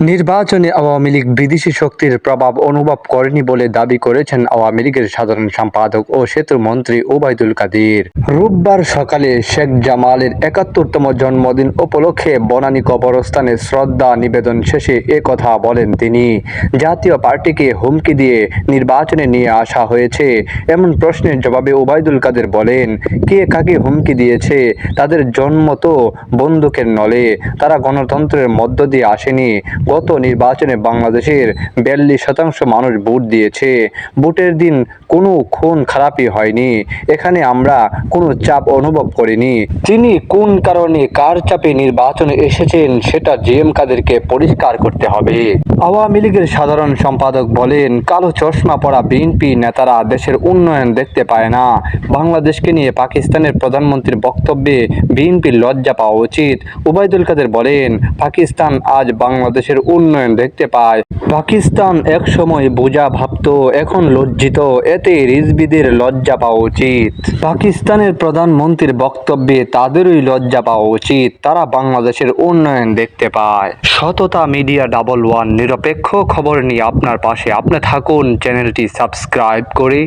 নির্বাচনে আওয়ামী লীগ বিদেশি শক্তির প্রভাব অনুভব করেনি বলে দাবি করেছেন আওয়ামী লীগের সাধারণ সম্পাদক ও সেতুমন্ত্রী ওবায়দুল কাদের। রোববার সকালে শেখ জামালের ৭১তম জন্মদিন উপলক্ষে বনানী কবরস্থানে শ্রদ্ধা নিবেদন শেষে এ কথা বলেন তিনি। জাতীয় পার্টিকে হুমকি দিয়ে নির্বাচনে নিয়ে আসা হয়েছে এমন প্রশ্নের জবাবে ওবায়দুল কাদের বলেন, কে কাকে হুমকি দিয়েছে? তাদের জন্ম তো বন্দুকের নলে, তারা গণতন্ত্রের মধ্য দিয়ে আসেনি। গত নির্বাচনে বাংলাদেশের ৪২% মানুষ ভোট দিয়েছে। ভোটের দিন কোনো খুন খারাপই হয়নি। এখানে আমরা কোনো চাপ অনুভব করিনি। তিনি কোন কারণে কার চাপে নির্বাচনে এসেছেন সেটা জিএম কাদেরকে পরিষ্কার করতে হবে। আওয়ামী লীগের সাধারণ সম্পাদক বলেন, কালো চশমা পরা বিএনপি নেতারা দেশের উন্নয়ন দেখতে পায় না। বাংলাদেশকে নিয়ে পাকিস্তানের প্রধানমন্ত্রীর বক্তব্যে বিএনপির লজ্জা পাওয়া উচিত। ওবায়দুল কাদের বলেন, পাকিস্তান আজ বাংলাদেশের উন্নয়ন দেখতে পায়। পাকিস্তান একসময় বোঝা ভাবত, এখন লজ্জিত। এতে রিজভীদের লজ্জা পাওয়া উচিত। পাকিস্তানের প্রধানমন্ত্রীর বক্তব্যে তাদেরই লজ্জা পাওয়া উচিত। তারা বাংলাদেশের উন্নয়ন দেখতে পায়। সততা মিডিয়া 111 নিরপেক্ষ খবর নিয়ে আপনার পাশে। আপনি থাকুন চ্যানেলটি সাবস্ক্রাইব করে।